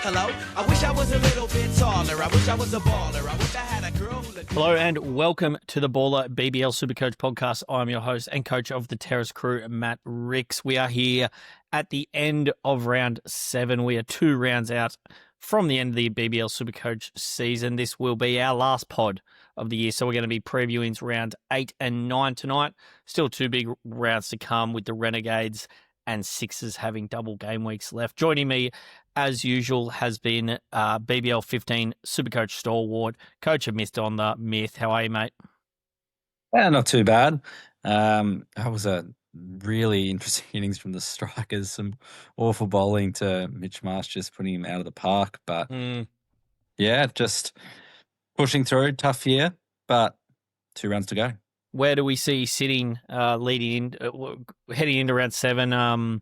Hello, I wish I was a little bit taller. I wish I was a baller. I wish I had a girl who looked... Hello and welcome to the Baller BBL SuperCoach podcast. I'm your host and coach of the Terrace crew, Matt Ricks. We are here at the end of round 7. We are 2 rounds out from the end of the BBL SuperCoach season. This will be our last pod of the year, so we're going to be previewing round 8 and 9 tonight. Still 2 big rounds to come with the Renegades and Sixers having double game weeks left. Joining me, as usual, has been BBL 15 Supercoach stalwart, coach of Myth on the Myth. How are you, mate? Yeah, not too bad. That was a really interesting innings from the strikers. Some awful bowling to Mitch Marsh, just putting him out of the park. But yeah, just pushing through. Tough year, but 2 rounds to go. Where do we see sitting heading into round 7?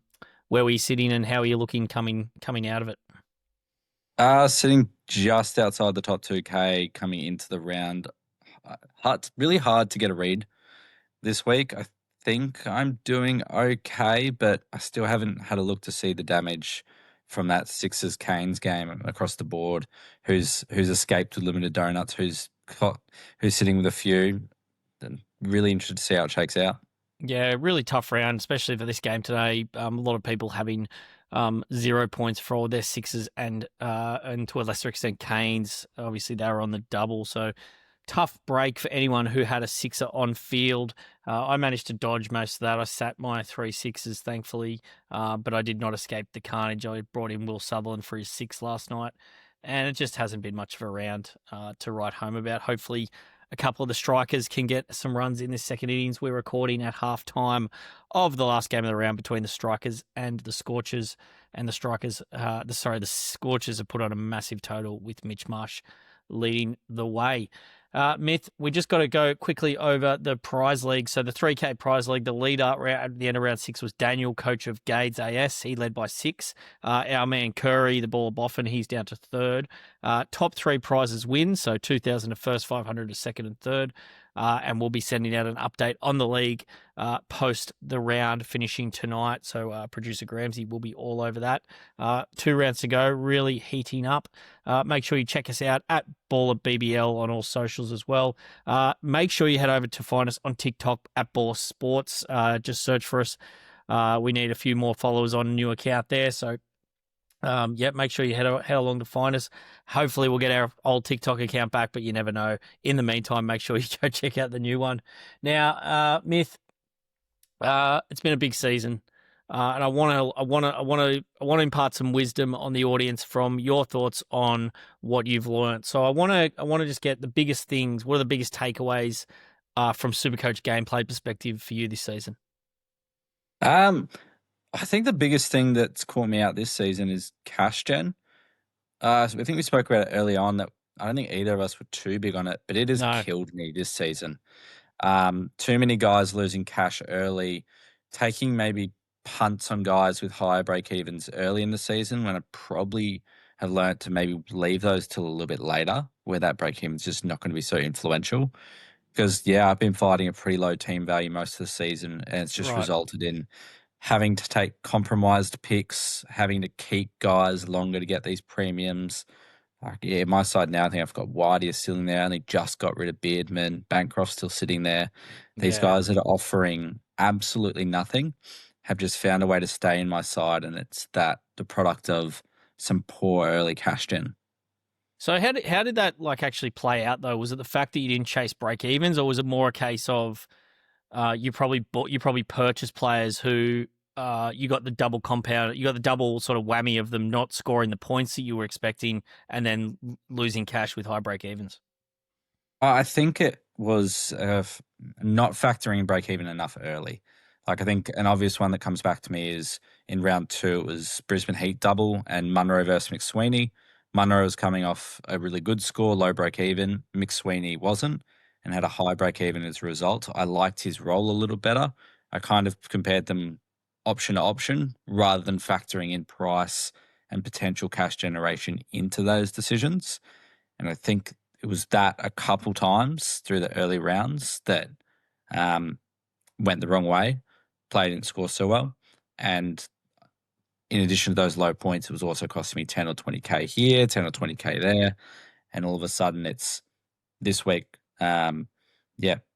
Where are you sitting and how are you looking coming out of it? Sitting just outside the top 2K coming into the round. Really hard to get a read this week. I think I'm doing okay, but I still haven't had a look to see the damage from that Sixers-Canes game across the board. Who's escaped with limited donuts? Who's sitting with a few? Really interested to see how it shakes out. Yeah, really tough round, especially for this game today. A lot of people having 0 points for all their Sixers and to a lesser extent Canes. Obviously, they were on the double, so tough break for anyone who had a Sixer on field. I managed to dodge most of that. I sat my 3 Sixers, thankfully, but I did not escape the carnage. I brought in Will Sutherland for his 6 last night, and it just hasn't been much of a round to write home about. Hopefully, a couple of the strikers can get some runs in this second innings. We're recording at halftime of the last game of the round between the strikers and the Scorchers. And the strikers, the Scorchers have put on a massive total with Mitch Marsh leading the way. Myth, we just got to go quickly over the prize league. So the 3K prize league, the leader at the end of round 6 was Daniel, coach of Gades AS. He led by 6. Our man Curry, the baller Boffin, he's down to 3rd. Top 3 prizes win, so 2,000 to first, 500 to second and third. And we'll be sending out an update on the league post the round finishing tonight. So producer Gramsy will be all over that. 2 rounds to go, really heating up. Make sure you check us out at ballr.live on all socials as well. Make sure you head over to find us on TikTok at Baller Sports. Just search for us. We need a few more followers on a new account there. So make sure you head along to find us. Hopefully we'll get our old TikTok account back, but you never know. In the meantime, make sure you go check out the new one. Now, Myth, it's been a big season, and I want to impart some wisdom on the audience from your thoughts on what you've learned. So I want to just get the biggest things. What are the biggest takeaways from Supercoach gameplay perspective for you this season? I think the biggest thing that's caught me out this season is cash gen. I think we spoke about it early on that I don't think either of us were too big on it, but it has killed me this season. Too many guys losing cash early, taking maybe punts on guys with higher break-evens early in the season when I probably have learned to maybe leave those till a little bit later where that break-even is just not going to be so influential. Because, I've been fighting a pretty low team value most of the season, and it's just resulted in having to take compromised picks, having to keep guys longer to get these premiums. My side now, I think I've got Whitey sitting there. I only just got rid of Beardman. Bancroft's still sitting there. These guys that are offering absolutely nothing have just found a way to stay in my side, and it's the product of some poor early cash gen. So how did that actually play out though? Was it the fact that you didn't chase break evens, or was it more a case of you probably purchased players who you got the double compound, you got the double sort of whammy of them not scoring the points that you were expecting and then losing cash with high break evens? I think it was not factoring break even enough early. I think an obvious one that comes back to me is in round 2, it was Brisbane Heat double and Munro versus McSweeney. Munro was coming off a really good score, low break even. McSweeney wasn't and had a high break even as a result. I liked his role a little better. I kind of compared them option to option rather than factoring in price and potential cash generation into those decisions. And I think it was that a couple times through the early rounds that went the wrong way. Play didn't score so well. And in addition to those low points, it was also costing me 10 or 20K here, 10 or 20K there. And all of a sudden it's this week,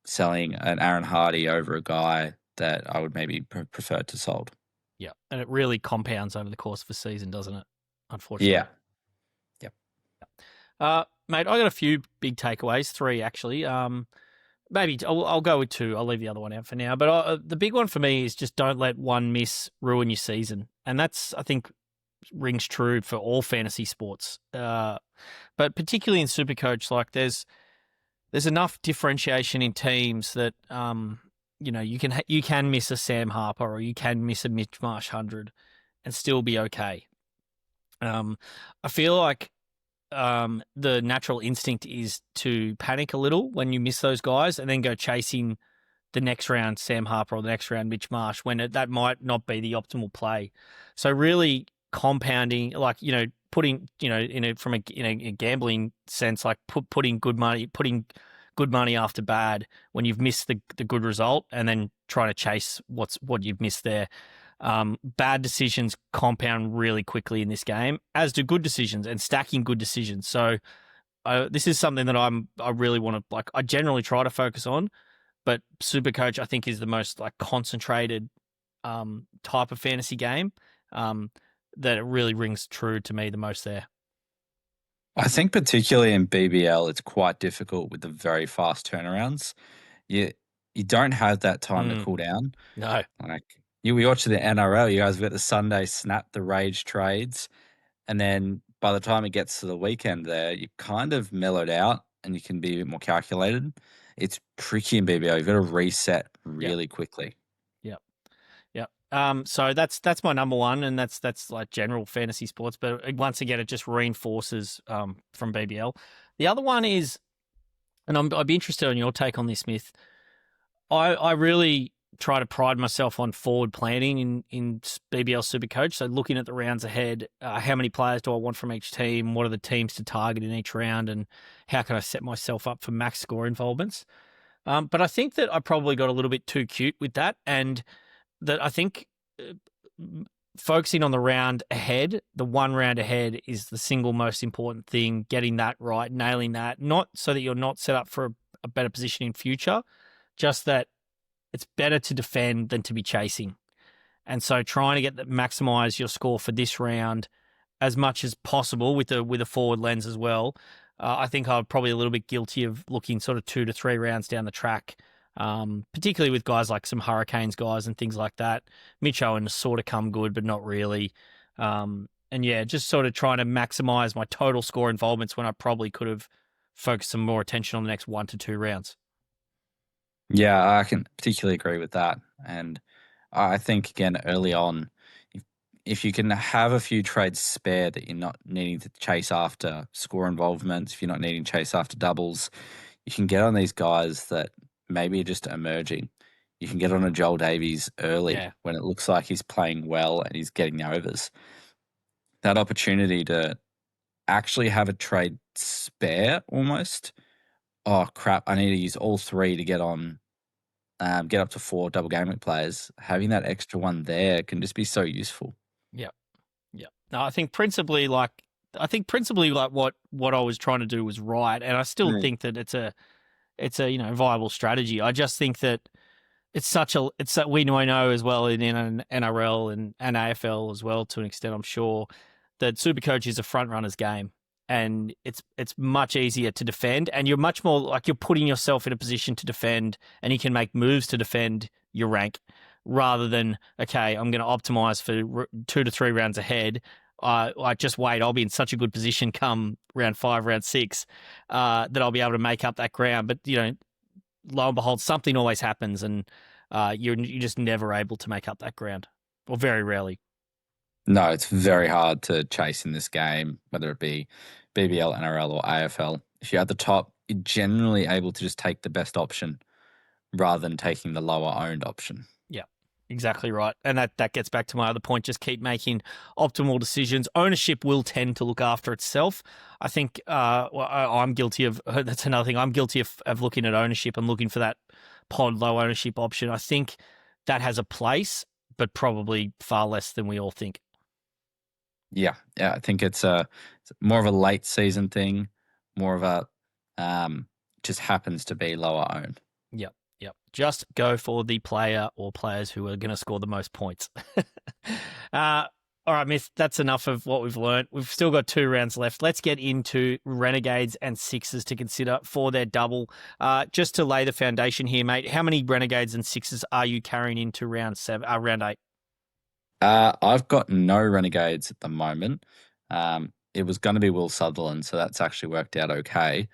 selling an Aaron Hardy over a guy that I would maybe prefer to sold. Yeah. And it really compounds over the course of a season, doesn't it? Unfortunately. Yeah. Yep. Mate, I got a few big takeaways, 3 actually. Maybe I'll go with 2. I'll leave the other one out for now. But the big one for me is just don't let one miss ruin your season. And that's, I think, rings true for all fantasy sports. But particularly in Supercoach, like there's enough differentiation in teams that you can miss a Sam Harper or you can miss a Mitch Marsh 100 and still be okay. I feel like the natural instinct is to panic a little when you miss those guys and then go chasing the next round Sam Harper or the next round Mitch Marsh when that might not be the optimal play. So really compounding, like, putting, from a gambling sense, like putting good money after bad when you've missed the good result and then trying to chase what you've missed there. Bad decisions compound really quickly in this game, as do good decisions and stacking good decisions. So this is something that I really want to, I generally try to focus on, but Supercoach I think is the most concentrated type of fantasy game that it really rings true to me the most there. I think particularly in BBL, it's quite difficult with the very fast turnarounds. You don't have that time to cool down. No. We watch the NRL, you guys have got the Sunday snap, the rage trades, and then by the time it gets to the weekend there, you kind of mellowed out and you can be a bit more calculated. It's tricky in BBL. You've got to reset really quickly. So that's my number one, and that's like general fantasy sports. But once again, it just reinforces from BBL. The other one is, and I'd be interested in your take on this, Smith. I really try to pride myself on forward planning in BBL SuperCoach. So looking at the rounds ahead, how many players do I want from each team? What are the teams to target in each round? And how can I set myself up for max score involvements? But I think that I probably got a little bit too cute with that, and that I think focusing on the round ahead, the one round ahead, is the single most important thing, getting that right, nailing that, not so that you're not set up for a better position in future, just that it's better to defend than to be chasing. And so trying to maximize your score for this round as much as possible with a forward lens as well. I think I'm probably a little bit guilty of looking sort of 2 to 3 rounds down the track, particularly with guys like some Hurricanes guys and things like that. Mitch Owen has sort of come good, but not really. Just sort of trying to maximize my total score involvements when I probably could have focused some more attention on the next 1 to 2 rounds. Yeah, I can particularly agree with that. And I think, again, early on, if you can have a few trades spare that you're not needing to chase after score involvements, if you're not needing to chase after doubles, you can get on these guys that maybe are just emerging. You can get on a Joel Davies early when it looks like he's playing well and he's getting the overs. That opportunity to actually have a trade spare almost. Oh, crap, I need to use all 3 to get on, get up to 4 double game week players. Having that extra one there can just be so useful. Yeah. No, I think principally what I was trying to do was right, and I still think that it's a viable strategy. I just think that we know as well in NRL and AFL as well to an extent, I'm sure, that Supercoach is a front runner's game, and it's much easier to defend, and you're much more like you're putting yourself in a position to defend, and you can make moves to defend your rank rather than, okay, I'm going to optimize for 2 to 3 rounds ahead. I just wait. I'll be in such a good position come round 5, round 6, that I'll be able to make up that ground. But lo and behold, something always happens, and you're just never able to make up that ground, or very rarely. No, it's very hard to chase in this game, whether it be BBL, NRL, or AFL. If you're at the top, you're generally able to just take the best option rather than taking the lower owned option. Yeah, exactly right. And that gets back to my other point, just keep making optimal decisions. Ownership will tend to look after itself. I think I'm guilty of, that's another thing, I'm guilty of looking at ownership and looking for that pod low ownership option. I think that has a place, but probably far less than we all think. Yeah, I think it's more of a late season thing, more of a just happens to be lower owned. Yep. Just go for the player or players who are going to score the most points. All right, Myth, that's enough of what we've learned. We've still got 2 rounds left. Let's get into Renegades and Sixers to consider for their double. Just to lay the foundation here, mate, how many Renegades and Sixers are you carrying into round 8? I've got no Renegades at the moment. It was going to be Will Sutherland, so that's actually worked out okay.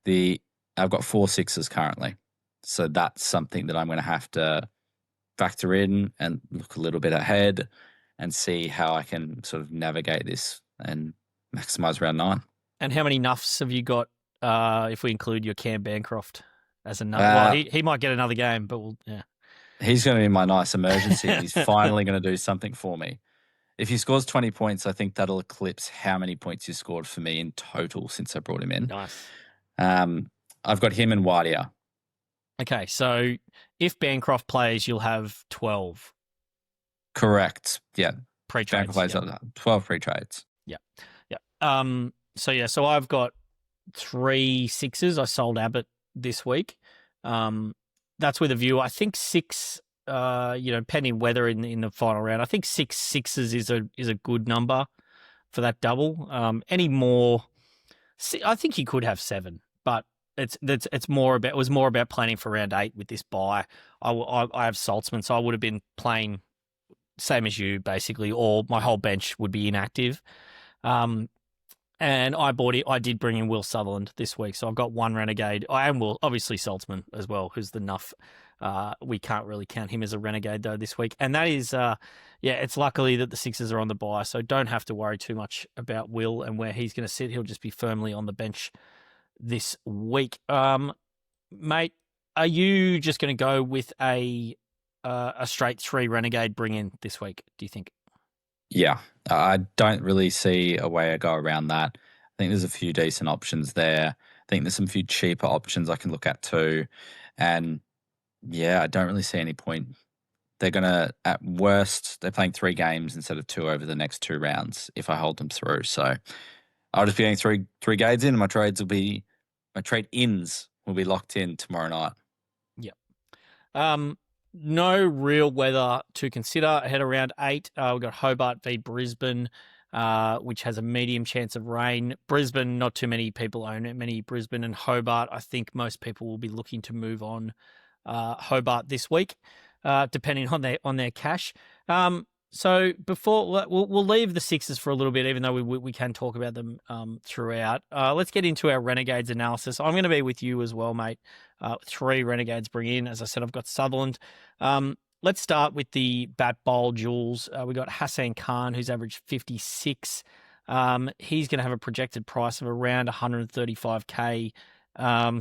I've got 4 Sixers currently, so that's something that I'm going to have to factor in and look a little bit ahead and see how I can sort of navigate this and maximize round 9. And how many nuffs have you got if we include your Cam Bancroft as a nuff? Well, Uh, he might get another game, but yeah. He's going to be my nice emergency. He's finally going to do something for me. If he scores 20 points, I think that'll eclipse how many points he scored for me in total since I brought him in. Nice. I've got him and Whittier. Okay, so if Bancroft plays, you'll have 12. Correct. Yeah. Pre-trades. Bancroft plays 12 pre-trades. Yeah. So I've got 3 Sixers. I sold Abbott this week. That's with a view. I think 6. Pending weather in the final round, I think 6 Sixers is a good number for that double. Any more, I think you could have 7, but it was more about planning for round 8 with this bye. I have Saltzman, so I would have been playing same as you basically, or my whole bench would be inactive. And I did bring in Will Sutherland this week, so I've got 1 Renegade. I am obviously Saltzman as well, who's the nuff. We can't really count him as a Renegade though this week, and that is, it's luckily that the Sixers are on the bye, so don't have to worry too much about Will and where he's going to sit. He'll just be firmly on the bench this week. Mate, are you just going to go with a straight 3 Renegade bring in this week, do you think? Yeah, I don't really see a way to go around that. I think there's a few decent options there. I think there's some few cheaper options I can look at too. And yeah, I don't really see any point. They're going to, at worst, they're playing 3 games instead of 2 over the next 2 rounds if I hold them through. So I'll just be getting three gades in. My trade-ins will be locked in tomorrow night. Yep. No real weather to consider ahead of round 8. We've got Hobart v Brisbane, which has a medium chance of rain. Brisbane, not too many people own it. Many Brisbane and Hobart. I think most people will be looking to move on Hobart this week, depending on their cash. So before we'll leave the Sixers for a little bit, even though we can talk about them throughout. Let's get into our Renegades analysis. I'm going to be with you as well, mate. 3 Renegades bring in. As I said, I've got Sutherland. Let's start with the bat bowl duels. We got Hassan Khan, who's averaged 56. He's going to have a projected price of around 135k.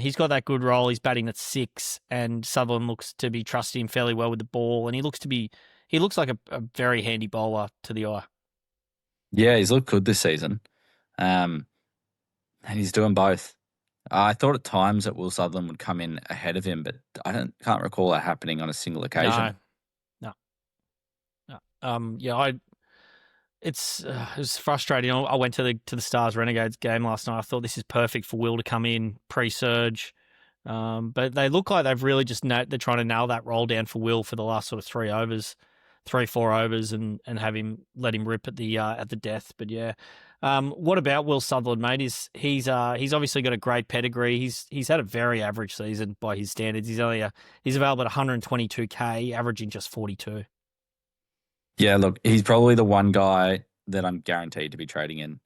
He's got that good role. He's batting at 6, and Sutherland looks to be trusting him fairly well with the ball, and he looks like a very handy bowler to the eye. Yeah, he's looked good this season. And he's doing both. I thought at times that Will Sutherland would come in ahead of him, but I can't recall that happening on a single occasion. No. It was frustrating. I went to the Stars Renegades game last night. I thought this is perfect for Will to come in pre-surge. But they look like they've really they're trying to nail that roll down for Will for the last sort of 4 overs and let him rip at the death. But yeah, what about Will Sutherland, mate? He's obviously got a great pedigree. He's had a very average season by his standards. He's available at 122k, averaging just 42. Yeah, look, he's probably the one guy that I'm guaranteed to be trading in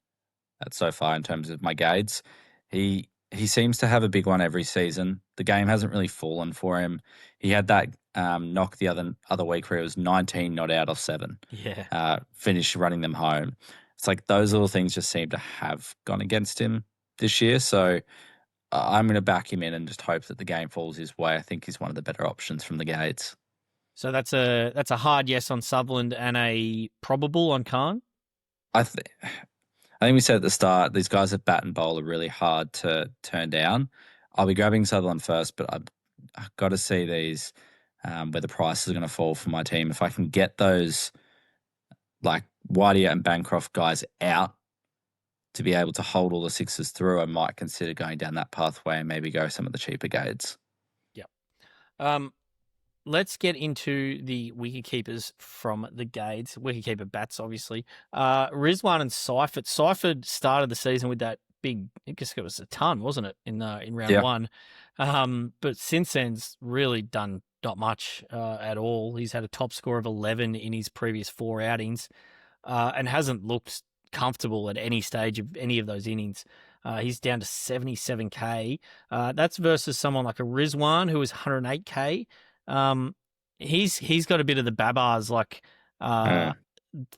so far in terms of my gades. He seems to have a big one every season. The game hasn't really fallen for him. He had that knock the other week where he was 19 not out of 7. Yeah. Finished running them home. It's like those little things just seem to have gone against him this year. So I'm going to back him in and just hope that the game falls his way. I think he's one of the better options from the gades. So that's a hard yes on Sutherland and a probable on Khan? I think we said at the start, these guys at bat and bowl are really hard to turn down. I'll be grabbing Sutherland first, but I've got to see these where the price is going to fall for my team. If I can get those like Whitey and Bancroft guys out to be able to hold all the Sixers through, I might consider going down that pathway and maybe go some of the cheaper Gades. Yep. Let's get into the wicketkeepers from the Gades. Wicketkeeper bats, obviously. Rizwan and Seifert. Seifert started the season with that big, I guess it was a ton, wasn't it, in round one? But since then's really done not much at all. He's had a top score of 11 in his previous 4 outings and hasn't looked comfortable at any stage of any of those innings. He's down to 77K. That's versus someone like a Rizwan who is 108K. He's got a bit of the babars, like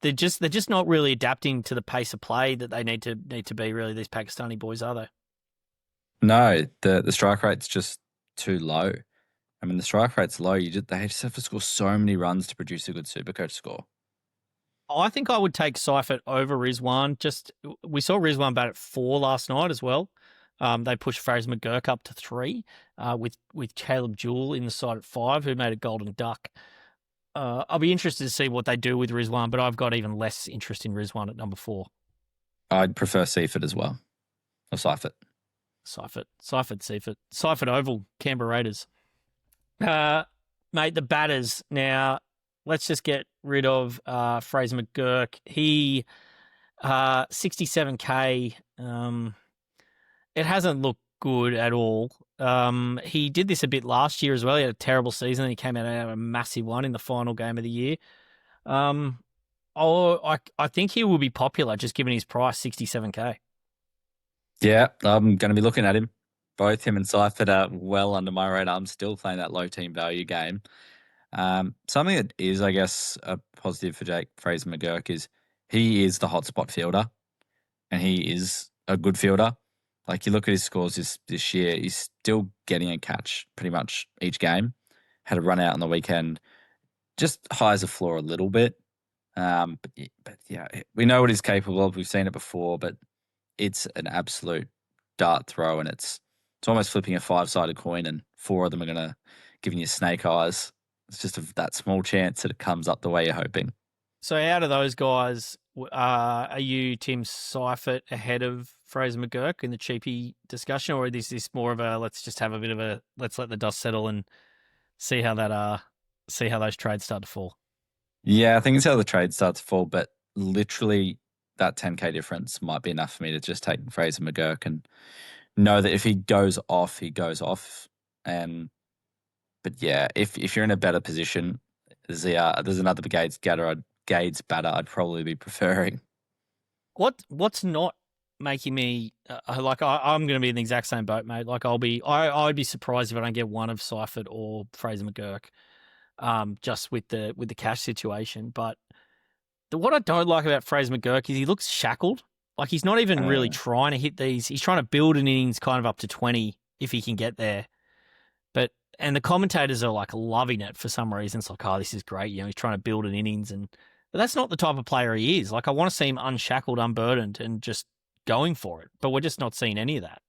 they're just not really adapting to the pace of play that they need to be, really, these Pakistani boys, are they? No, the strike rate's just too low. I mean, the strike rate's low. They just have to score so many runs to produce a good Supercoach score. I think I would take Seifert over Rizwan. We saw Rizwan bat at 4 last night as well. They pushed Fraser McGurk up to 3 with Caleb Jewell in the side at 5, who made a golden duck. I'll be interested to see what they do with Rizwan, but I've got even less interest in Rizwan at number 4. I'd prefer Seifert as well. Or Seifert. Seifert Oval, Canberra Raiders. Mate, the batters. Now, let's just get rid of Fraser McGurk. He 67K. It hasn't looked good at all. He did this a bit last year as well. He had a terrible season and he came out and had a massive one in the final game of the year. I think he will be popular just given his price, 67K. Yeah, I'm going to be looking at him. Both him and Seifert are well under my radar. I'm still playing that low team value game. Something that is, I guess, a positive for Jake Fraser McGurk is he is the hotspot fielder and he is a good fielder. Like, you look at his scores this year, he's still getting a catch pretty much each game. Had a run out on the weekend, just highs the floor a little bit. But yeah, we know what he's capable of. We've seen it before, but it's an absolute dart throw, and it's almost flipping a 5-sided coin, and 4 of them are going to give you snake eyes. It's just that small chance that it comes up the way you're hoping. So out of those guys, are you Tim Seifert ahead of Fraser McGurk in the cheapie discussion, or is this more of a let's let the dust settle and see how those trades start to fall? Yeah, I think it's how the trades start to fall, but literally that 10K difference might be enough for me to just take Fraser McGurk and know that if he goes off, he goes off. But yeah, if you're in a better position, there's another Gades batter I'd probably be preferring. What's not making me I'm going to be in the exact same boat, mate. Like I'd be surprised if I don't get one of Seifert or Fraser McGurk, just with the cash situation. But what I don't like about Fraser McGurk is he looks shackled. Like he's not even really trying to hit these. He's trying to build an innings kind of up to 20 if he can get there. And the commentators are like loving it for some reason. It's like, oh, this is great. He's trying to build an innings, but that's not the type of player he is. Like, I want to see him unshackled, unburdened, and just going for it. But we're just not seeing any of that.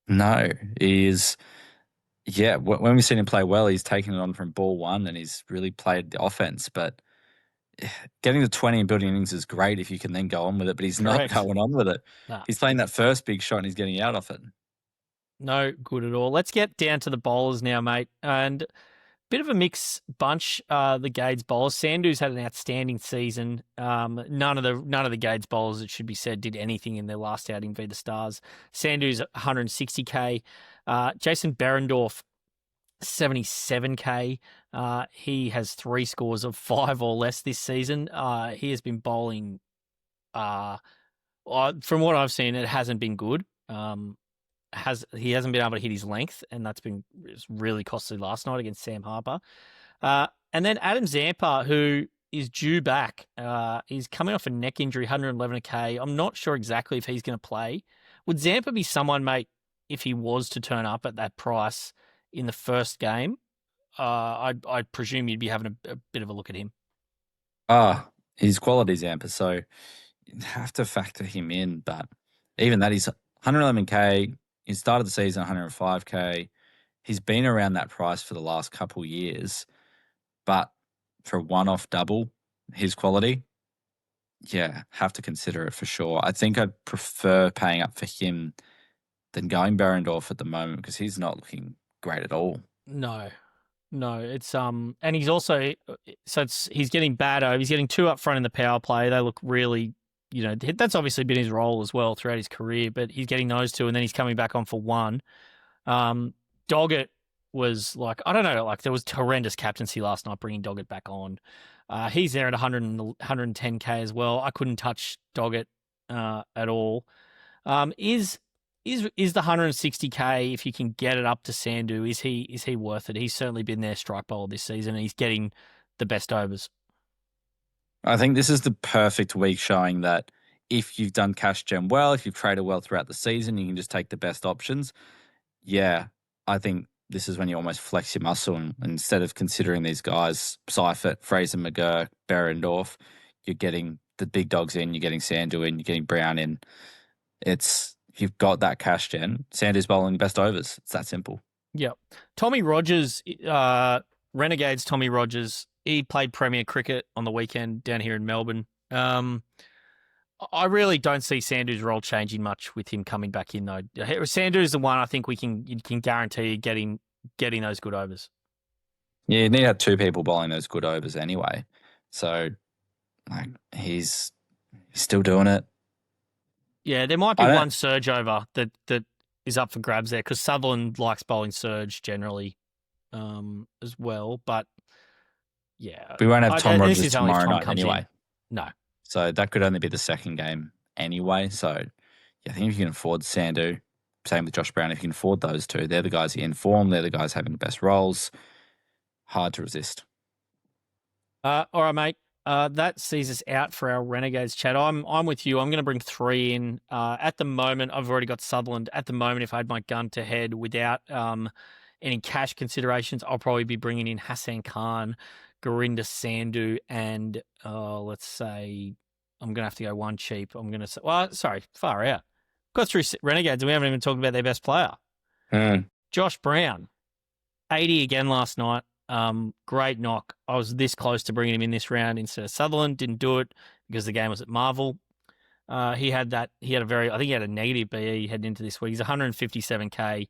No, he is. Yeah, when we've seen him play well, he's taken it on from ball 1 and he's really played the offense. But getting to 20 and building innings is great if you can then go on with it, but he's Correct. not going on with it. Nah. He's playing that first big shot and he's getting out of it. No good at all. Let's get down to the bowlers now, mate. And bit of a mixed bunch, the Gades bowlers. Sandhu's had an outstanding season. None of the Gades bowlers, it should be said, did anything in their last outing v the Stars. Sandhu's 160K. Jason Berendorf, 77K. He has 3 scores of 5 or less this season. He has been bowling, from what I've seen, it hasn't been good. He hasn't been able to hit his length, and that's been really costly last night against Sam Harper. And then Adam Zampa, who is due back. He's coming off a neck injury, 111K. I'm not sure exactly if he's going to play. Would Zampa be someone, mate, if he was to turn up at that price in the first game? I'd presume you'd be having a bit of a look at him. He's quality Zampa, so you'd have to factor him in. But even that, he's 111K. He started the season 105K. He's been around that price for the last couple years. But for a one-off double, his quality, yeah, have to consider it for sure. I think I'd prefer paying up for him than going Berendorf at the moment because he's not looking great at all. No, no, it's and he's also he's getting bad over. He's getting 2 up front in the power play. They look really, that's obviously been his role as well throughout his career. But he's getting those 2, and then he's coming back on for 1. Doggett was like, I don't know, like there was horrendous captaincy last night bringing Doggett back on. He's there at 110k as well. I couldn't touch Doggett at all. Is the 160k, if you can get it up to Sandu, is he worth it? He's certainly been their strike bowler this season, and he's getting the best overs. I think this is the perfect week showing that if you've done cash gem well, if you've traded well throughout the season, you can just take the best options. Yeah, I think this is when you almost flex your muscle and instead of considering these guys, Seifert, Fraser McGurk, Berendorf, you're getting the big dogs in, you're getting Sandu in, you're getting Brown in. You've got that cash gen. Sandu's bowling best overs. It's that simple. Yep. Tommy Rogers, Renegades Tommy Rogers, he played Premier Cricket on the weekend down here in Melbourne. I really don't see Sandu's role changing much with him coming back in, though. Sandu's the one I think you can guarantee getting those good overs. Yeah, you need to have 2 people bowling those good overs anyway. So, like, he's still doing it. Yeah, there might be one surge over that is up for grabs there because Sutherland likes bowling surge generally as well. But, yeah. We won't have Tom Rogers tomorrow night anyway. In. No. So that could only be the second game anyway. So yeah, I think if you can afford Sandu, same with Josh Brown, if you can afford those 2, they're the guys in form. They're the guys having the best roles. Hard to resist. All right, mate. That sees us out for our Renegades chat. I'm with you. I'm going to bring 3 in. At the moment, I've already got Sutherland. At the moment, if I had my gun to head without any cash considerations, I'll probably be bringing in Hassan Khan, Gurinder Sandhu, and let's say I'm going to have to go one cheap. I'm going to say, far out. Got through Renegades and we haven't even talked about their best player. Josh Brown, 80 again last night. Great knock. I was this close to bringing him in this round instead of Sutherland. Didn't do it because the game was at Marvel. He had a negative BE heading into this week. He's 157k,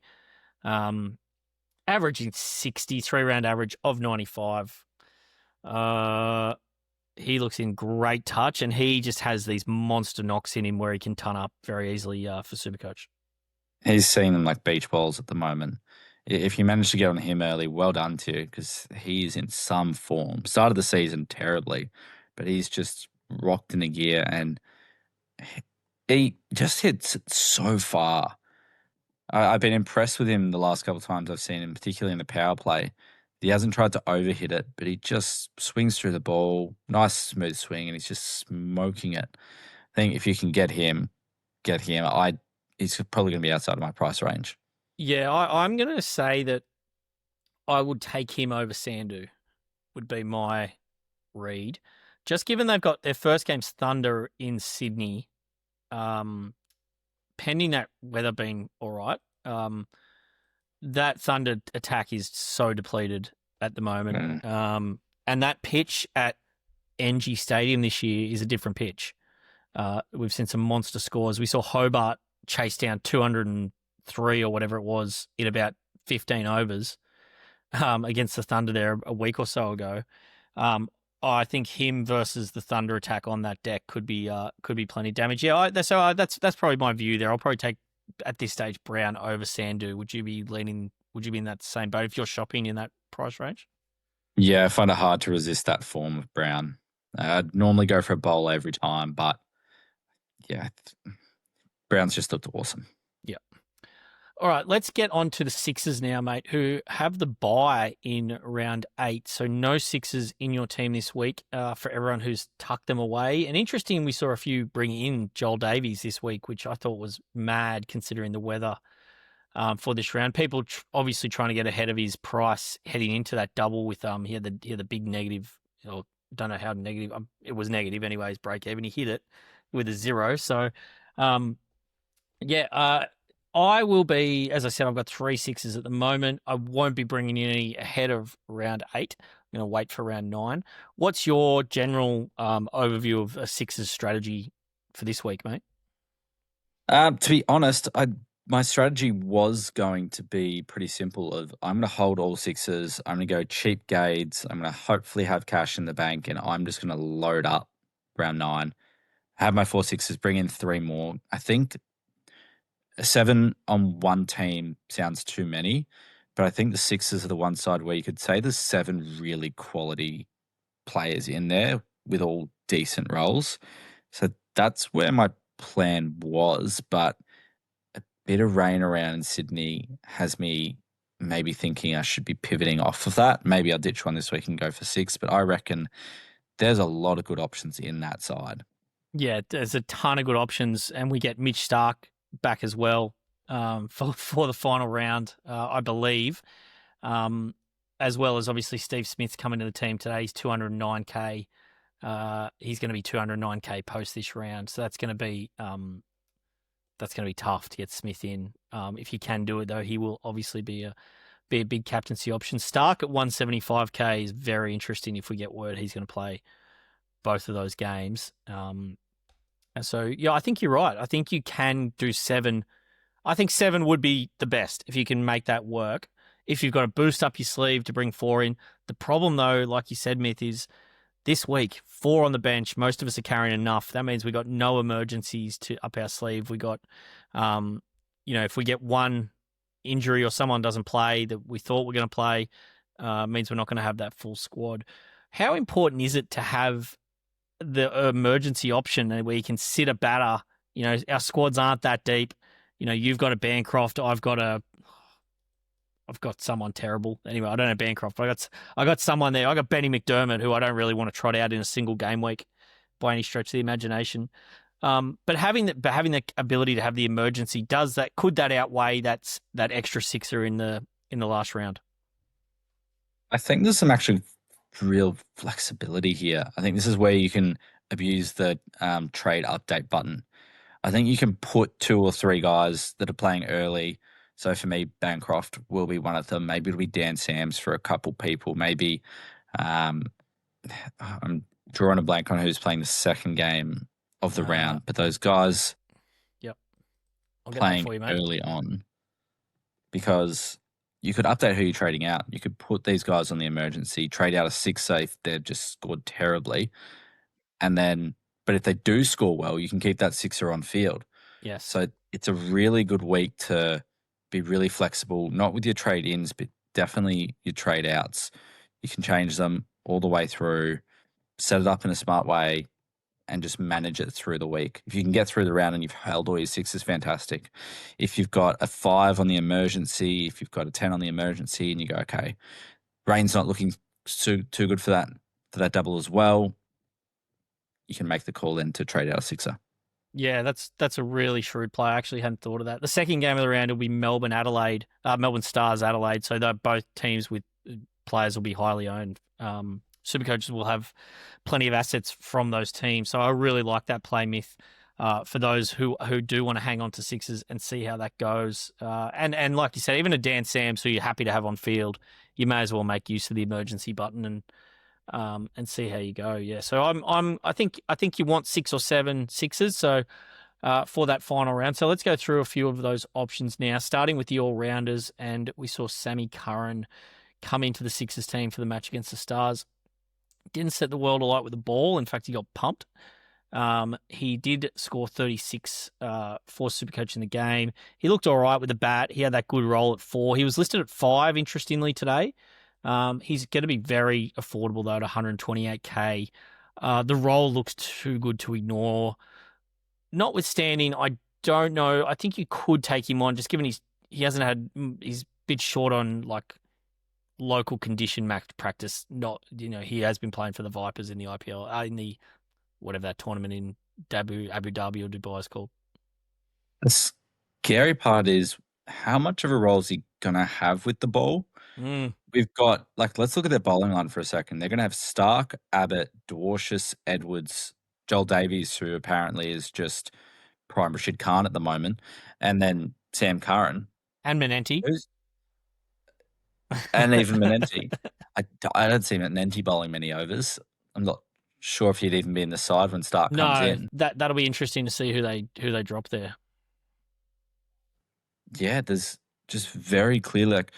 averaging 63 round average of 95. He looks in great touch, and he just has these monster knocks in him where he can ton up very easily for Supercoach. He's seeing them like beach balls at the moment. If you manage to get on him early, well done to you because he's in some form. Started the season terribly, but he's just rocked in a gear and he just hits it so far. I've been impressed with him the last couple of times I've seen him, particularly in the power play. He hasn't tried to overhit it, but he just swings through the ball. Nice smooth swing, and he's just smoking it. I think if you can get him. He's probably going to be outside of my price range. Yeah, I'm going to say that I would take him over Sandhu, would be my read. Just given they've got their first game's Thunder in Sydney, pending that weather being all right, that Thunder attack is so depleted at the moment. And that pitch at NG Stadium this year is a different pitch. We've seen some monster scores. We saw Hobart chase down 203 or whatever it was in about 15 overs against the Thunder there a week or so ago. I think him versus the Thunder attack on that deck could be plenty damage. Yeah, that's probably my view there. I'll probably take at this stage Brown over Sandhu. Would you be in that same boat if you're shopping in that price range? Yeah, I find it hard to resist that form of Brown. I'd normally go for a bowl every time, but yeah, Brown's just looked awesome. Yeah. All right, let's get on to the Sixers now, mate, who have the bye in round 8. So no Sixers in your team this week for everyone who's tucked them away. And interesting, we saw a few bring in Joel Davies this week, which I thought was mad considering the weather for this round. People obviously trying to get ahead of his price heading into that double with he had the big negative, or don't know how negative, it was negative anyways, break even. He hit it with a 0. So, I will be, as I said, I've got 3 Sixers at the moment. I won't be bringing in any ahead of round 8. going to wait for round 9. What's your general overview of a Sixers strategy for this week, mate? To be honest, my strategy was going to be pretty simple. I'm going to hold all Sixers. I'm going to go cheap Gades. I'm going to hopefully have cash in the bank, and I'm just going to load up round 9. Have my 4 Sixers, bring in 3 more. I think 7 on one team sounds too many, but I think the Sixers are the one side where you could say there's 7 really quality players in there with all decent roles. So that's where my plan was, but a bit of rain around in Sydney has me maybe thinking I should be pivoting off of that. Maybe I'll ditch one this week and go for 6, but I reckon there's a lot of good options in that side. Yeah, there's a ton of good options, and we get Mitch Stark back as well for the final round, I believe, as well as obviously Steve Smith's coming to the team today. He's 209K. He's going to be 209K post this round, so that's going to be tough to get Smith in. If he can do it though, he will obviously be a big captaincy option. Stark at 175K is very interesting. If we get word he's going to play both of those games. And so, yeah, I think you're right. I think you can do 7. I think 7 would be the best if you can make that work. If you've got to boost up your sleeve to bring 4 in. The problem, though, like you said, Myth, is this week, 4 on the bench. Most of us are carrying enough. That means we got no emergencies to up our sleeve. We got, if we get one injury or someone doesn't play that we thought we're going to play, means we're not going to have that full squad. How important is it to have the emergency option where you can sit a batter? Our squads aren't that deep. You've got a Bancroft. I've got someone terrible. Anyway, I don't know Bancroft, but I got someone there. I got Benny McDermott, who I don't really want to trot out in a single game week by any stretch of the imagination. But having the ability to have the emergency, could that outweigh that extra Sixer in the last round? I think there's some actually real flexibility here. I think this is where you can abuse the trade update button. I think you can put 2 or 3 guys that are playing early. So for me, Bancroft will be one of them. Maybe it'll be Dan Sams for a couple people. Maybe I'm drawing a blank on who's playing the second game of the round. But those guys I'll playing for you, mate. early on, because you could update who you're trading out. You could put these guys on the emergency, trade out a 6 safe. They've just scored terribly. But if they do score well, you can keep that 6er on field. Yes. So it's a really good week to be really flexible, not with your trade-ins, but definitely your trade-outs. You can change them all the way through, set it up in a smart way, and just manage it through the week. If you can get through the round and you've held all your 6s, fantastic. If you've got a 5 on the emergency, if you've got a 10 on the emergency, and you go, okay, rain's not looking too good for that double as well, you can make the call then to trade out a 6er. Yeah, that's a really shrewd play. I actually hadn't thought of that. The second game of the round will be Melbourne Stars Adelaide. So both teams with players will be highly owned. Supercoaches will have plenty of assets from those teams. So I really like that play, Myth, for those who do want to hang on to 6s and see how that goes. And like you said, even a Dan Sams who you're happy to have on field, you may as well make use of the emergency button and see how you go. Yeah. So I think you want 6 or 7 6s. So for that final round. So let's go through a few of those options now, starting with the all-rounders. And we saw Sammy Curran come into the Sixers team for the match against the Stars. Didn't set the world alight with the ball. In fact, he got pumped. He did score 36 for Supercoach in the game. He looked all right with the bat. He had that good role at 4. He was listed at 5, interestingly, today. He's going to be very affordable, though, at 128K. The role looks too good to ignore. Notwithstanding, I don't know. I think you could take him on, just given he's a bit short on like local condition match practice. He has been playing for the Vipers in the IPL, in the whatever that tournament in Abu Dhabi or Dubai is called. The scary part is how much of a role is he going to have with the ball? We've got, let's look at their bowling line for a second. They're going to have Stark, Abbott, Dwarshuis, Edwards, Joel Davies, who apparently is just prime Rashid Khan at the moment, and then Sam Curran. And Manenti. And even Manenti. I don't see Nenty bowling many overs. I'm not sure if he'd even be in the side when Stark comes No, in. that'll be interesting to see who they drop there. Yeah, there's just very clearly like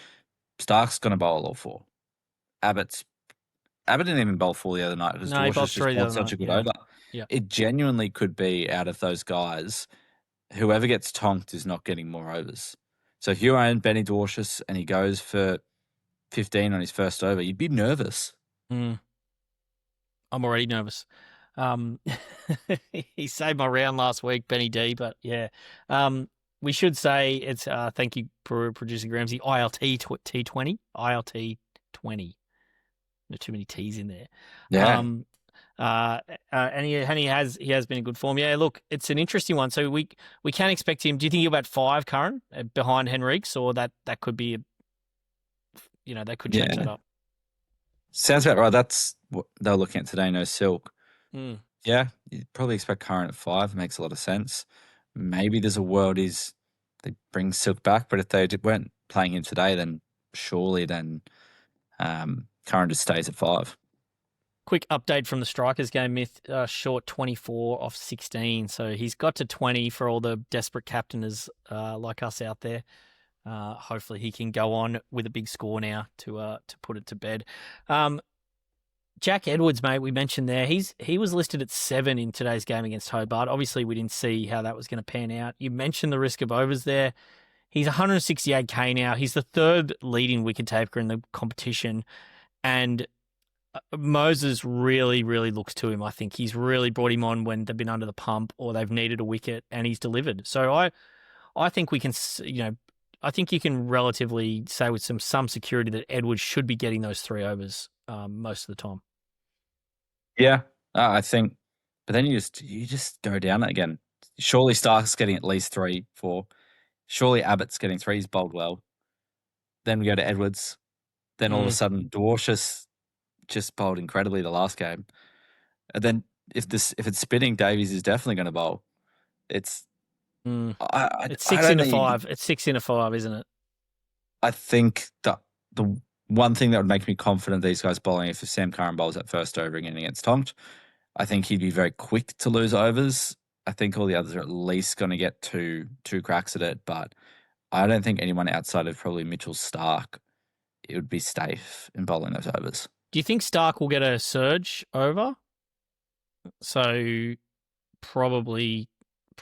Stark's going to bowl all four. Abbott didn't even bowl four the other night because No, he bowled Dwarshuis just three the bowled other such night. a good Yeah, over. yeah. It genuinely could be out of those guys, whoever gets tonked is not getting more overs. So if you own Benny Dwarshuis and he goes for 15 on his first over, you'd be nervous. I'm already nervous. He saved my round last week, Benny D. But yeah, we should say it's thank you for producer Gramsci. ILT T20, ILT 20. There's too many T's in there. Yeah. And he has been in good form. Yeah, look, it's an interesting one. So we can expect him. Do you think he'll bat 5, Curran, behind Henriques, or that could be, they could change that up? Sounds about right. That's what they were looking at today, no Silk. Mm. Yeah, you'd probably expect Curran at 5. Makes a lot of sense. Maybe there's a world they bring Silk back, but if they weren't playing him today, then surely Curran just stays at 5. Quick update from the Strikers game, Myth. Short 24 off 16. So he's got to 20 for all the desperate captainers like us out there. Hopefully he can go on with a big score now to put it to bed. Jack Edwards, mate, we mentioned there. He was listed at 7 in today's game against Hobart. Obviously, we didn't see how that was going to pan out. You mentioned the risk of overs there. He's 168k now. He's the third leading wicket taker in the competition. And Moses really, really looks to him. I think he's really brought him on when they've been under the pump or they've needed a wicket, and he's delivered. So I think we can, I think you can relatively say with some security that Edwards should be getting those 3 overs most of the time. Yeah, I think. But then you just go down it again. Surely Stark's getting at least 3, 4. Surely Abbott's getting 3. He's bowled well. Then we go to Edwards. Then all of a sudden, Dwarshuis just bowled incredibly the last game. And then if it's spinning, Davies is definitely going to bowl. It's it's 6 into 5. It's 6 into 5, isn't it? I think that the one thing that would make me confident these guys bowling if Sam Curran bowls that first over again against Tonked, I think he'd be very quick to lose overs. I think all the others are at least going to get two cracks at it, but I don't think anyone outside of probably Mitchell Stark, it would be safe in bowling those overs. Do you think Stark will get a surge over? So probably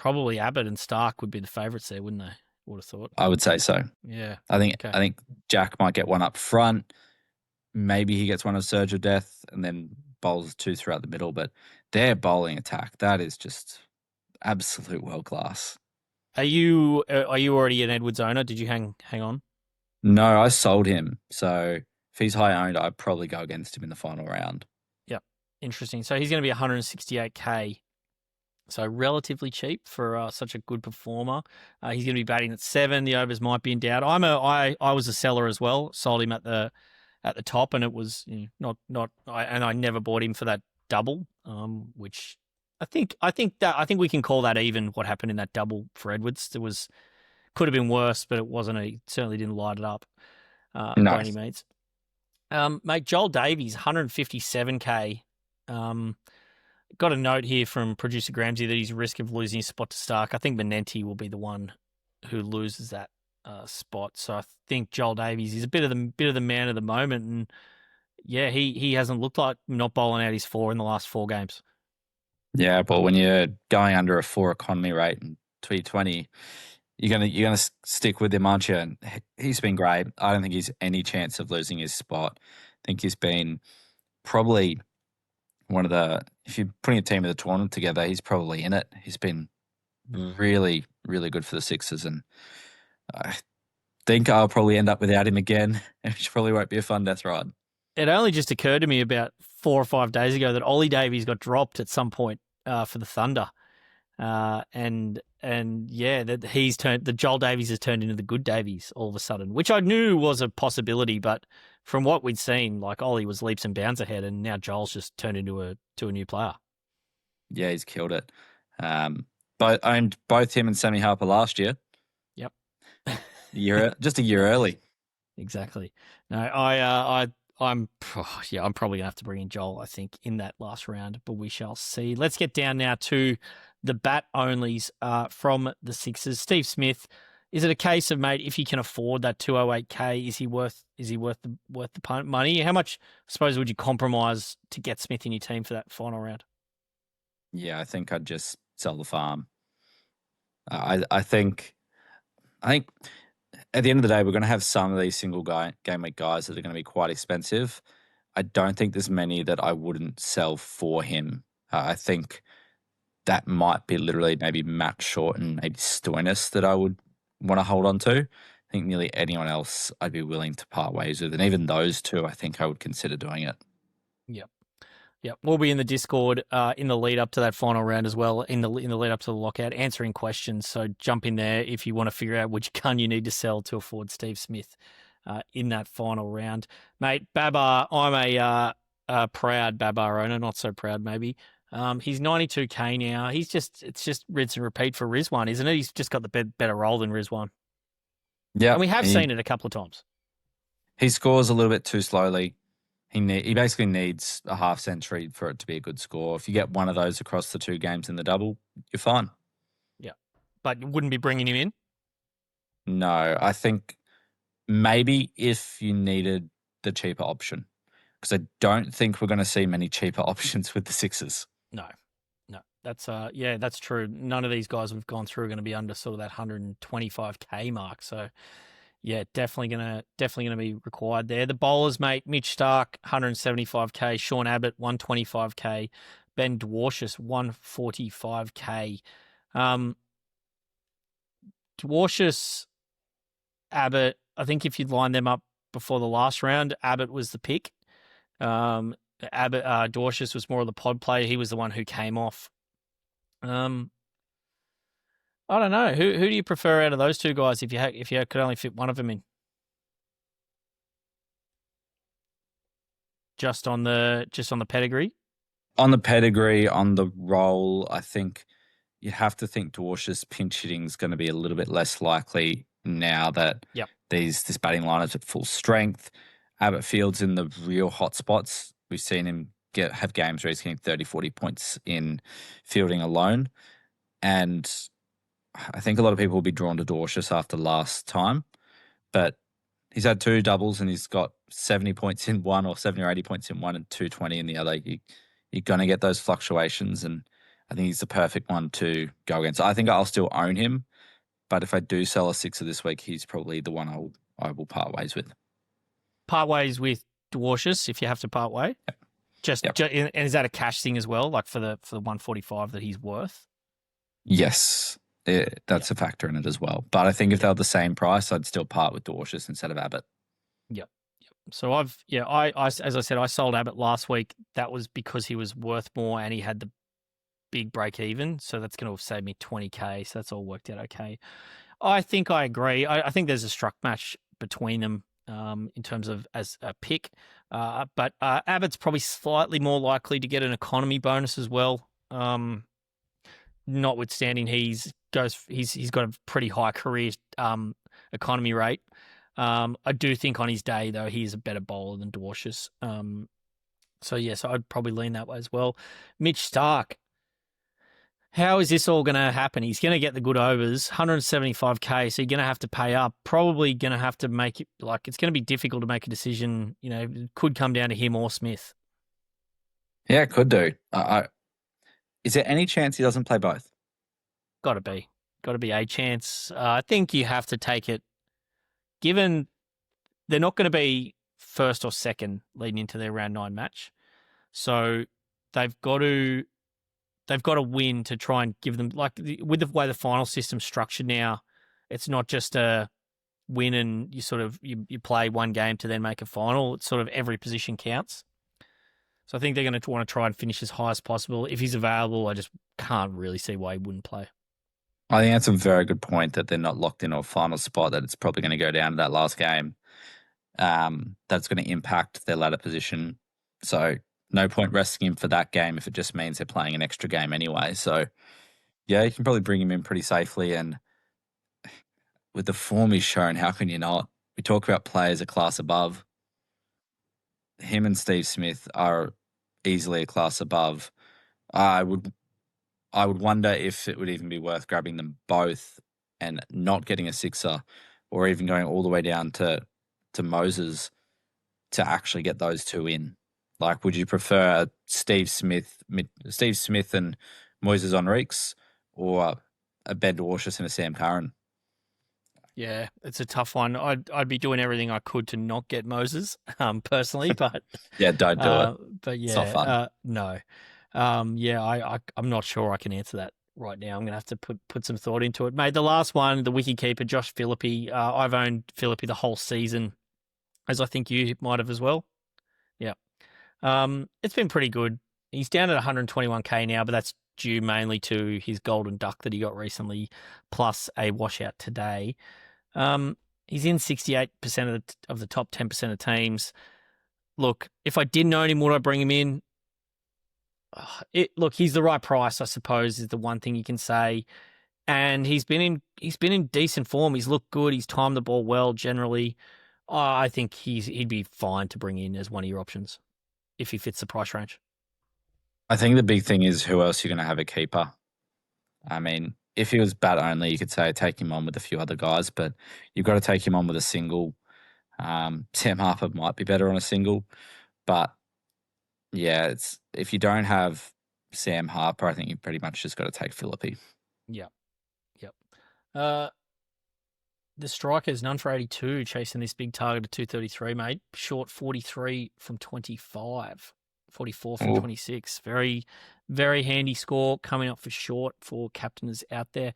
Abbott and Stark would be the favourites there, wouldn't they? Would have thought. I would say so. Yeah. I think Jack might get one up front. Maybe he gets one of Surge of Death and then bowls 2 throughout the middle. But their bowling attack, that is just absolute world class. Are you already an Edwards owner? Did you hang on? No, I sold him. So if he's high owned, I'd probably go against him in the final round. Yep. Interesting. So he's going to be 168k. So relatively cheap for such a good performer. He's going to be batting at 7. The overs might be in doubt. I was a seller as well. Sold him at the top, and it was I never bought him for that double, which I think we can call that even. What happened in that double for Edwards? Could have been worse, but it wasn't. He certainly didn't light it up by any means. Mate, Joel Davies, 157k. Got a note here from producer Gramsci that he's at risk of losing his spot to Stark. I think Manenti will be the one who loses that spot. So I think Joel Davies is a bit of the man of the moment, and yeah, he hasn't looked like not bowling out his 4 in the last 4 games. Yeah, but when you're going under a 4 economy rate in T20, you're gonna stick with him, aren't you? And he's been great. I don't think he's any chance of losing his spot. I think he's been probably one of the, if you're putting a team of the tournament together, he's probably in it. He's been really, really good for the Sixers, and I think I'll probably end up without him again, which probably won't be a fun death ride. It only just occurred to me about 4 or 5 days ago that Ollie Davies got dropped at some point for the Thunder. And yeah, that the Joel Davies has turned into the good Davies all of a sudden, which I knew was a possibility, but from what we'd seen, like Ollie was leaps and bounds ahead, and now Joel's just turned into a new player. Yeah, he's killed it. But owned both him and Sammy Harper last year. Yep, just a year early. Exactly. No, I I'm probably gonna have to bring in Joel, I think, in that last round, but we shall see. Let's get down now to the bat onlys from the Sixers. Steve Smith, is it a case of, mate, if you can afford that 208K, is he worth the money? How much, I suppose, would you compromise to get Smith in your team for that final round? Yeah, I think I'd just sell the farm. I think at the end of the day, we're going to have some of these single game week guys that are going to be quite expensive. I don't think there's many that I wouldn't sell for him. I think that might be literally maybe Matt Short and maybe Stoinis that I would want to hold on to. I think nearly anyone else I'd be willing to part ways with. And even those two, I think I would consider doing it. Yep. Yep, we'll be in the Discord in the lead up to that final round as well, in the lead up to the lockout, answering questions. So jump in there if you want to figure out which gun you need to sell to afford Steve Smith in that final round, mate. Babar, I'm a proud Babar owner, not so proud maybe. He's 92K now. It's just rinse and repeat for Rizwan, isn't it? He's just got the better role than Rizwan. Yeah, and we have seen it a couple of times. He scores a little bit too slowly. He basically needs a half century for it to be a good score. If you get one of those across the two games in the double, you're fine. Yeah, but you wouldn't be bringing him in? No, I think maybe if you needed the cheaper option, because I don't think we're going to see many cheaper options with the Sixers. No, that's true. None of these guys we've gone through are going to be under sort of that 125K mark. So yeah, definitely gonna be required there. The bowlers, mate, Mitch Stark, 175K, Sean Abbott, 125K, Ben Dwarshus, 145K. Dwarshus, Abbott, I think if you'd line them up before the last round, Abbott was the pick. Dwarshus was more of the pod player. He was the one who came off. I don't know. Who do you prefer out of those two guys if you could only fit one of them in? Just on the pedigree? On the pedigree, on the role, I think you have to think Dwarsh's pinch hitting is going to be a little bit less likely now that this batting line is at full strength. Abbott Field's in the real hot spots. We've seen him have games where he's getting 30, 40 points in fielding alone. And I think a lot of people will be drawn to Dwarshus after last time. But he's had two doubles and he's got 70 points in one, or 70 or 80 points in one and 220 in the other. You're going to get those fluctuations, and I think he's the perfect one to go against. I think I'll still own him, but if I do sell a Sixer this week, he's probably the one I will part ways with. Part ways with Dwarshus if you have to part way? Yep. And is that a cash thing as well, like for the 145 that he's worth? Yes, that's a factor in it as well. But I think if they're the same price, I'd still part with Dwarshus instead of Abbott. Yep. So as I said, I sold Abbott last week. That was because he was worth more and he had the big break even. So that's going to have saved me 20K. So that's all worked out okay. I think I agree. I think there's a struck match between them in terms of as a pick. But Abbott's probably slightly more likely to get an economy bonus as well. Notwithstanding he's got a pretty high career economy rate. I do think on his day, though, he's a better bowler than Dwarshus. So I'd probably lean that way as well. Mitch Stark, how is this all going to happen? He's going to get the good overs, 175K, so you're going to have to pay up. Probably going to have to make it, it's going to be difficult to make a decision. It could come down to him or Smith. Yeah, it could do. Is there any chance he doesn't play both? Got to be a chance. I think you have to take it. Given they're not going to be first or second leading into their round 9 match. So they've got to win to try and give them, with the way the final system's structured now, it's not just a win and you play one game to then make a final. It's sort of every position counts. So I think they're going to want to try and finish as high as possible. If he's available, I just can't really see why he wouldn't play. I think that's a very good point, that they're not locked into a final spot, that it's probably going to go down to that last game. That's going to impact their ladder position. So no point resting him for that game if it just means they're playing an extra game anyway. So yeah, you can probably bring him in pretty safely. And with the form he's shown, how can you not? We talk about players a class above. him and Steve Smith are easily a class above. I would wonder if it would even be worth grabbing them both and not getting a sixer, or even going all the way down to Moses to actually get those two in. Like, would you prefer Steve Smith and Moises Henriques, or a Ben Dwarshuis and a Sam Curran? Yeah, it's a tough one. I'd be doing everything I could to not get Moses, personally, but Yeah, don't do it. but It's not yeah, fun. no, yeah, I'm not sure I can answer that right now. I'm gonna have to put some thought into it, mate. The last one, the wiki keeper, Josh Philippe. I've owned Philippe the whole season, as I think you might have as well. Yeah, it's been pretty good. He's down at 121k now, but that's due mainly to his golden duck that he got recently, plus a washout today. He's in 68% of the top 10% of teams. Look, if I didn't own him, would I bring him in? Look, he's the right price, I suppose, is the one thing you can say. And he's been in decent form. He's looked good. He's timed the ball well generally. I think he'd be fine to bring in as one of your options if he fits the price range. I think the big thing is who else you're going to have a keeper. I mean, if he was bat only, you could say take him on with a few other guys, but you've got to take him on with a single. Sam Harper might be better on a single, but yeah, if you don't have Sam Harper, I think you pretty much just got to take Philippe. Yep. The strikers, none for 82, chasing this big target of 233, mate. Short 43 from 25, 44 from 26. Very, very handy score coming up for short for captainers out there.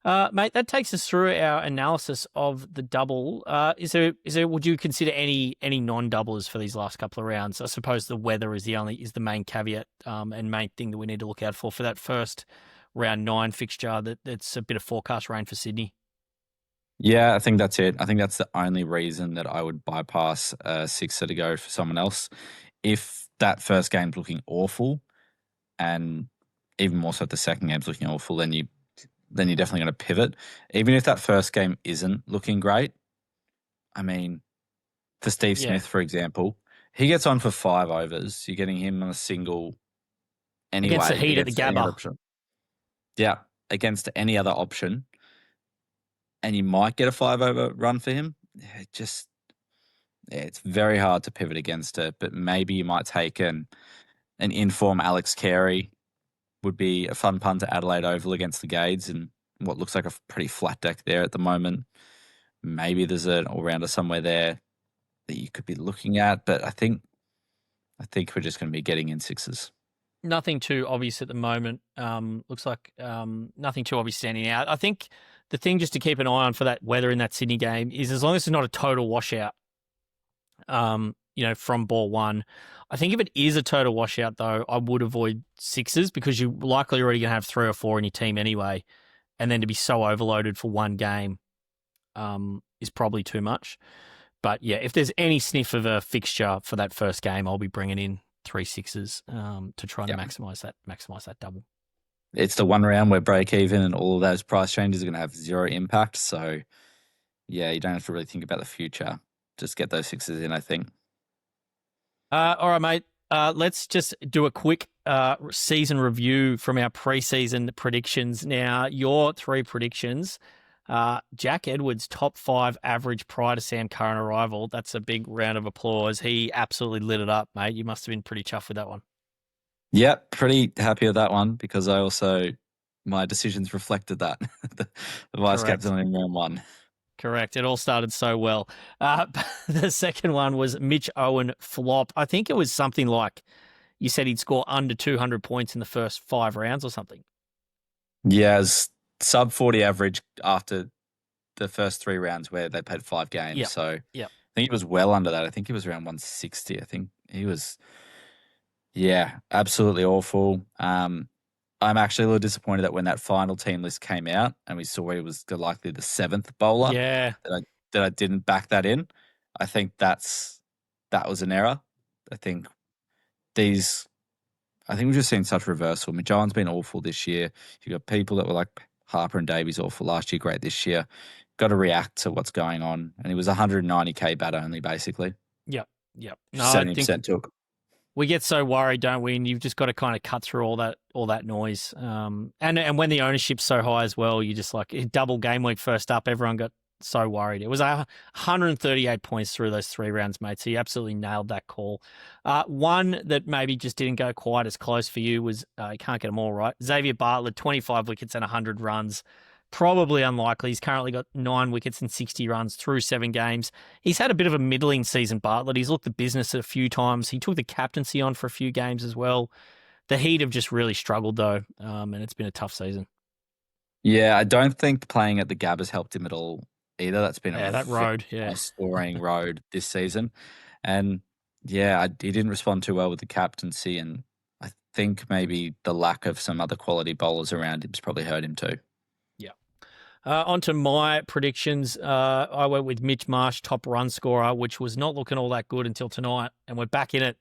Mate, that takes us through our analysis of the double. Would you consider any non-doublers for these last couple of rounds? I suppose the weather is the main caveat and main thing that we need to look out for that first round 9 fixture. That's a bit of forecast rain for Sydney. Yeah, I think that's it. I think that's the only reason that I would bypass a sixer to go for someone else. If that first game's looking awful, and even more so if the second game's looking awful, then you're definitely going to pivot. Even if that first game isn't looking great, I mean, for Steve Smith, for example, he gets on for 5 overs. You're getting him on a single anyway. Against the Heat at the Gabba. Yeah, against any other option. And you might get a 5 over run for him. It's very hard to pivot against it, but maybe you might take an inform Alex Carey. Would be a fun punt to Adelaide Oval against the Gades and what looks like a pretty flat deck there at the moment. Maybe there's an all-rounder somewhere there that you could be looking at, but I think we're just going to be getting in sixes. Nothing too obvious at the moment. Looks like nothing too obvious standing out. I think the thing just to keep an eye on for that weather in that Sydney game is as long as it's not a total washout, from ball one. I think if it is a total washout, though, I would avoid sixes because you're likely already going to have 3 or 4 in your team anyway. And then to be so overloaded for one game is probably too much. But yeah, if there's any sniff of a fixture for that first game, I'll be bringing in 3 sixes to try to maximize that double. It's the one round where break even and all of those price changes are going to have 0 impact. So yeah, you don't have to really think about the future. Just get those sixes in, I think. All right, mate. Let's just do a quick season review from our preseason predictions. Now, your 3 predictions. Jack Edwards, top 5 average prior to Sam Curran arrival. That's a big round of applause. He absolutely lit it up, mate. You must have been pretty chuffed with that one. Yeah, pretty happy with that one because my decisions reflected that. the vice captain in round 1. Correct. It all started so well. The second one was Mitch Owen flop. I think it was something like you said he'd score under 200 points in the first 5 rounds or something. Yeah, sub 40 average after the first 3 rounds where they played 5 games. Yep. So yep. I think he was well under that. I think he was around 160. I think he was, absolutely awful. I'm actually a little disappointed that when that final team list came out and we saw he was likely the 7th bowler, that I didn't back that in. I think that was an error. I think we've just seen such reversal. Mitch Owen's been awful this year. You've got people that were like Harper and Davies awful last year, great this year. Got to react to what's going on. And he was 190k bat only, basically. Yep. Yep. No, I think 70% took. we get so worried, don't we? And you've just got to kind of cut through all that noise. And when the ownership's so high as well, you just like double game week first up. Everyone got so worried. It was 138 points through those 3 rounds, mate. So you absolutely nailed that call. One that maybe just didn't go quite as close for you was you can't get them all right. Xavier Bartlett, 25 wickets and 100 runs. Probably unlikely. He's currently got 9 wickets and 60 runs through 7 games. He's had a bit of a middling season, Bartlett. He's looked the business a few times. He took the captaincy on for a few games as well. The Heat have just really struggled, though, and it's been a tough season. Yeah, I don't think playing at the Gab has helped him at all either. That's been that road, scoring road this season. And yeah, he didn't respond too well with the captaincy, and I think maybe the lack of some other quality bowlers around him's probably hurt him too. On to my predictions. I went with Mitch Marsh, top run scorer, which was not looking all that good until tonight. And we're back in it,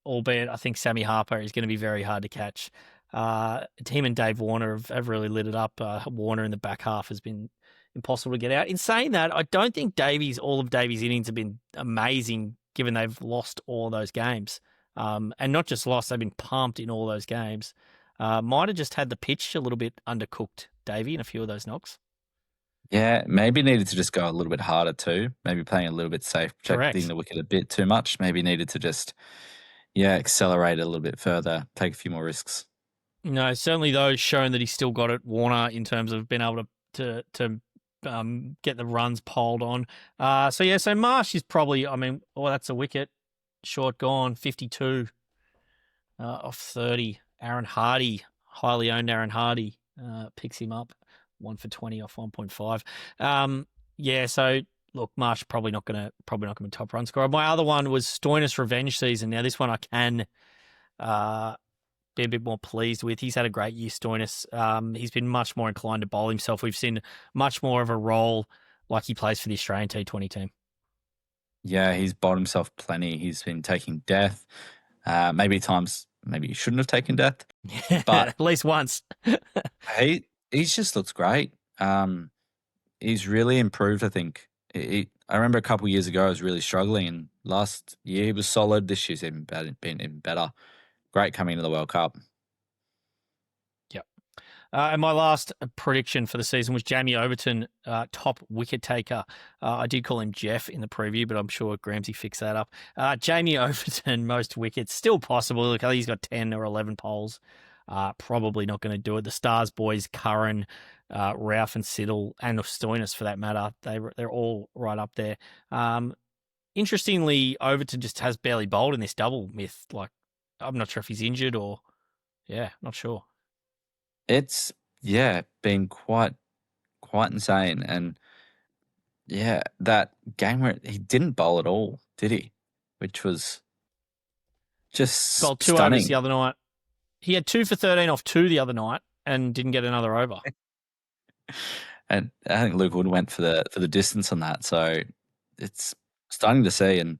albeit I think Sammy Harper is going to be very hard to catch. Him and Dave Warner have really lit it up. Warner in the back half has been impossible to get out. In saying that, I don't think all of Davies' innings have been amazing, given they've lost all those games. And not just lost, they've been pumped in all those games. Might have just had the pitch a little bit undercooked, Davey, in a few of those knocks. Yeah, maybe needed to just go a little bit harder too. Maybe playing a little bit safe, protecting the wicket a bit too much. Maybe needed to just, accelerate a little bit further, take a few more risks. No, certainly those shown that he's still got it, Warner, in terms of being able to get the runs poled on. So Marsh is probably, that's a wicket. Short gone, 52 off 30. Aaron Hardy, highly owned Aaron Hardy, picks him up. 1 for 20 off 1.5. So look, Marsh probably not going to be top run scorer. My other one was Stoinis revenge season. Now this one I can be a bit more pleased with. He's had a great year, Stoinis. He's been much more inclined to bowl himself. We've seen much more of a role like he plays for the Australian T20 team. Yeah, he's bowled himself plenty. He's been taking death. Maybe he shouldn't have taken death, but at least once. He just looks great. He's really improved, I think. I remember a couple of years ago I was really struggling, and last year he was solid. This year's been even better. Great coming into the World Cup. Yep. And my last prediction for the season was Jamie Overton, top wicket taker. I did call him Jeff in the preview, but I'm sure Gramsci fixed that up. Jamie Overton, most wickets, still possible. Look, I think he's got 10 or 11 poles. Probably not going to do it. The Stars boys, Curran, Ralph and Siddle, and Stoinis for that matter, they're all right up there. Interestingly, Overton just has barely bowled in this double myth. Like, I'm not sure if he's injured or, not sure. It's been quite insane, and that game where he didn't bowl at all, did he? Which was just bowled 2 stunning. overs the other night. He had 2 for 13 off 2 the other night and didn't get another over. And I think Luke Wood went for the distance on that. So it's stunning to see, and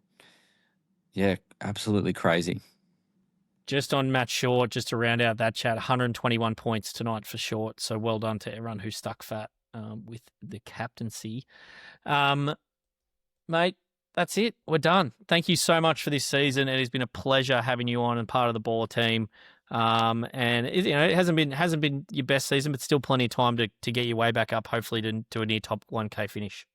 absolutely crazy. Just on Matt Short, just to round out that chat, 121 points tonight for Short. So well done to everyone who stuck fat with the captaincy. Mate, that's it. We're done. Thank you so much for this season. It has been a pleasure having you on and part of the Baller team. And it hasn't been your best season, but still plenty of time to get your way back up, hopefully to a near top 1K finish.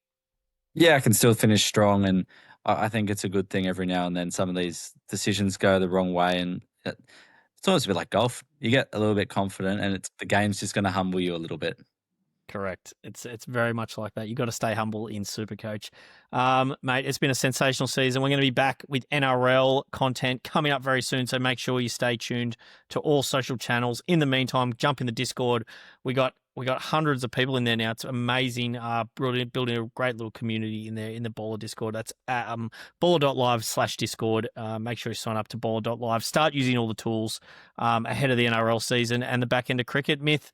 Yeah, I can still finish strong, and I think it's a good thing every now and then some of these decisions go the wrong way, and it's almost a bit like golf. You get a little bit confident, and the game's just going to humble you a little bit. Correct. It's very much like that. You've got to stay humble in Supercoach. Mate, it's been a sensational season. We're going to be back with NRL content coming up very soon, so make sure you stay tuned to all social channels. In the meantime, jump in the Discord. We got hundreds of people in there now. It's amazing. Building a great little community in there in the Baller Discord. That's ballr.live/Discord. Make sure you sign up to ballr.live. Start using all the tools ahead of the NRL season and the back end of cricket. Myth,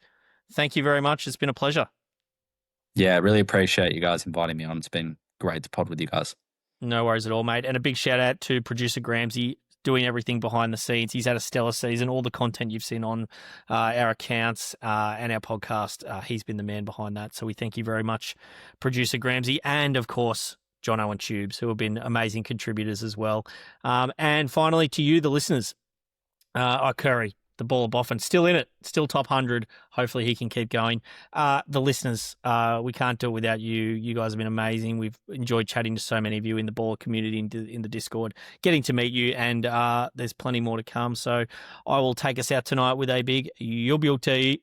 thank you very much. It's been a pleasure. Yeah, really appreciate you guys inviting me on. It's been great to pod with you guys. No worries at all, mate. And a big shout out to producer Gramsci, doing everything behind the scenes. He's had a stellar season. All the content you've seen on our accounts and our podcast, he's been the man behind that. So we thank you very much, producer Gramsci. And of course, Jono and Tubes, who have been amazing contributors as well. And finally, to you, the listeners, Curry, the Baller Boffin, still in it, still top 100. Hopefully he can keep going. The listeners, we can't do it without you. You guys have been amazing. We've enjoyed chatting to so many of you in the Baller community, in the Discord, getting to meet you, and there's plenty more to come. So I will take us out tonight with a big Yub Yub tea.